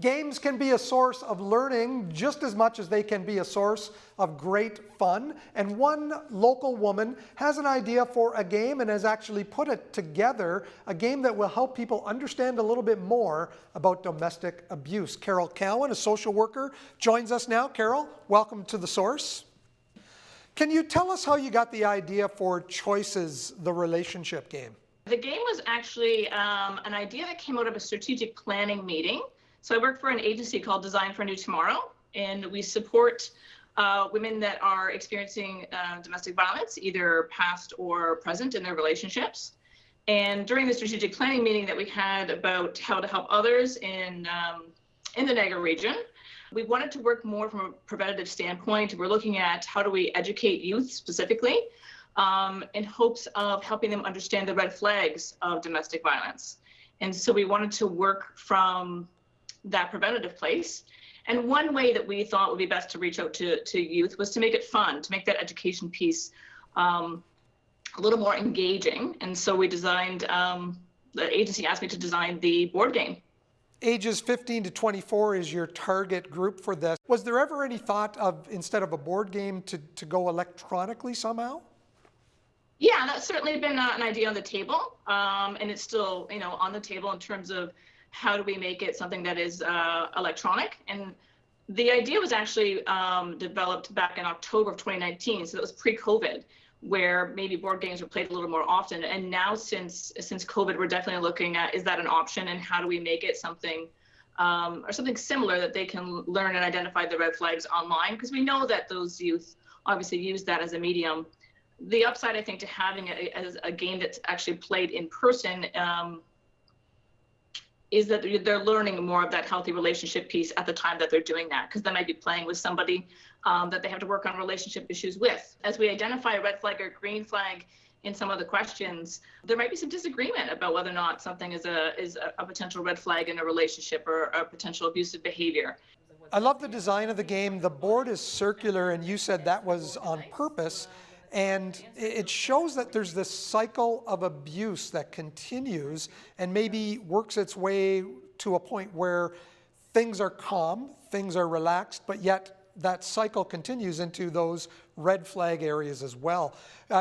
Games can be a source of learning just as much as they can be a source of great fun. And one local woman has an idea for a game and has actually put it together, a game that will help people understand a little bit more about domestic abuse. Carol Cowan, a social worker, joins us now. Carol, welcome to The Source. Can you tell us how you got the idea for Choices, the relationship game? The game was actually an idea that came out of a strategic planning meeting. So I work for an agency called Design for a New Tomorrow, and we support women that are experiencing domestic violence, either past or present in their relationships. And during the strategic planning meeting that we had about how to help others in the Niagara region, we wanted to work more from a preventative standpoint. We're looking at how do we educate youth specifically in hopes of helping them understand the red flags of domestic violence. And so we wanted to work from that preventative place. And one way that we thought would be best to reach out to youth was to make it fun, to make that education piece a little more engaging. And so we designed, the agency asked me to design the board game. Ages 15 to 24 is your target group for this. Was there ever any thought of, instead of a board game, to go electronically somehow? Yeah, that's certainly been an idea on the table. And it's still, on the table in terms of how do we make it something that is electronic. And the idea was actually developed back in October of 2019. So that was pre-COVID, where maybe board games were played a little more often. And now since COVID, we're definitely looking at, is that an option, and how do we make it something or something similar that they can learn and identify the red flags online? Because we know that those youth obviously use that as a medium. The upside, I think, to having it as a game that's actually played in person is that they're learning more of that healthy relationship piece at the time that they're doing that, because they might be playing with somebody that they have to work on relationship issues with. As we identify a red flag or green flag in some of the questions, there might be some disagreement about whether or not something is a potential red flag in a relationship or a potential abusive behavior. I love the design of the game. The board is circular, and you said that was on purpose. And it shows that there's this cycle of abuse that continues and maybe works its way to a point where things are calm, things are relaxed, but yet that cycle continues into those red flag areas as well.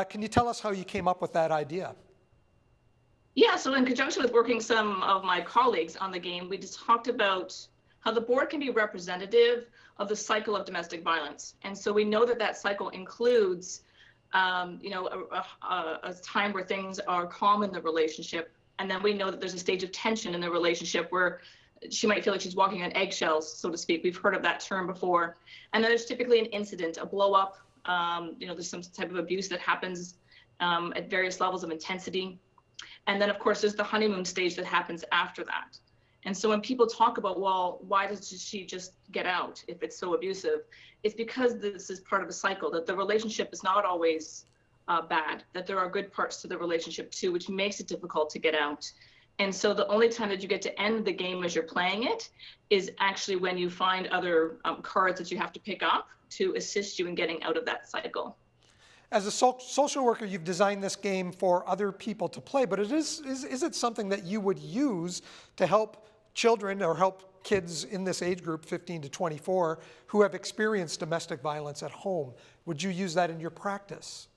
Can you tell us how you came up with that idea? Yeah, so in conjunction with working some of my colleagues on the game, we just talked about how the board can be representative of the cycle of domestic violence. And so we know that that cycle includes a time where things are calm in the relationship. And then we know that there's a stage of tension in the relationship where she might feel like she's walking on eggshells, so to speak. We've heard of that term before. And then there's typically an incident, a blow up. There's some type of abuse that happens at various levels of intensity. And then, of course, there's the honeymoon stage that happens after that. And so when people talk about, well, why does she just get out if it's so abusive? It's because this is part of a cycle, that the relationship is not always bad, that there are good parts to the relationship too, which makes it difficult to get out. And so the only time that you get to end the game as you're playing it is actually when you find other cards that you have to pick up to assist you in getting out of that cycle. As a social worker, you've designed this game for other people to play, but is it something that you would use to help children or help kids in this age group, 15 to 24, who have experienced domestic violence at home? Would you use that in your practice?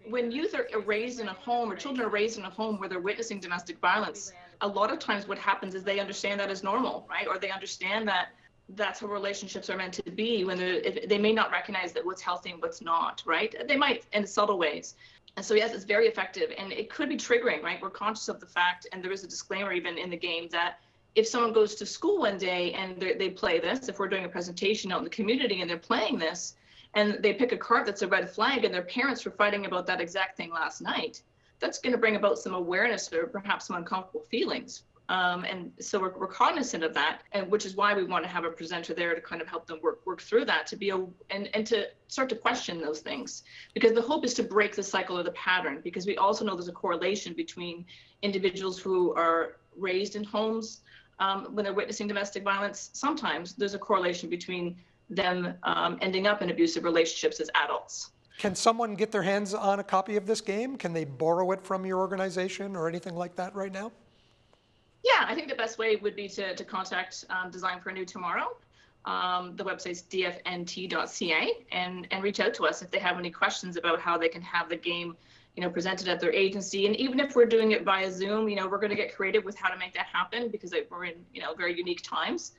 When youth are raised in a home, or children are raised in a home where they're witnessing domestic violence, a lot of times what happens is they understand that as normal, right? Or they understand that that's how relationships are meant to be, when they may not recognize that what's healthy and what's not, right? They might in subtle ways. And so yes, it's very effective, and it could be triggering, right? We're conscious of the fact, and there is a disclaimer even in the game, that if someone goes to school one day and they play this, if we're doing a presentation out in the community and they're playing this, and they pick a card that's a red flag and their parents were fighting about that exact thing last night, that's going to bring about some awareness or perhaps some uncomfortable feelings. And so we're cognizant of that, and which is why we want to have a presenter there to kind of help them work through that, to be and to start to question those things, because the hope is to break the cycle or the pattern, because we also know there's a correlation between individuals who are raised in homes when they're witnessing domestic violence. Sometimes there's a correlation between them ending up in abusive relationships as adults. Can someone get their hands on a copy of this game? Can they borrow it from your organization or anything like that right now? Yeah, I think the best way would be to contact Design for a New Tomorrow. The website's dfnt.ca, and reach out to us if they have any questions about how they can have the game, presented at their agency. And even if we're doing it via Zoom, we're going to get creative with how to make that happen, because we're in, very unique times.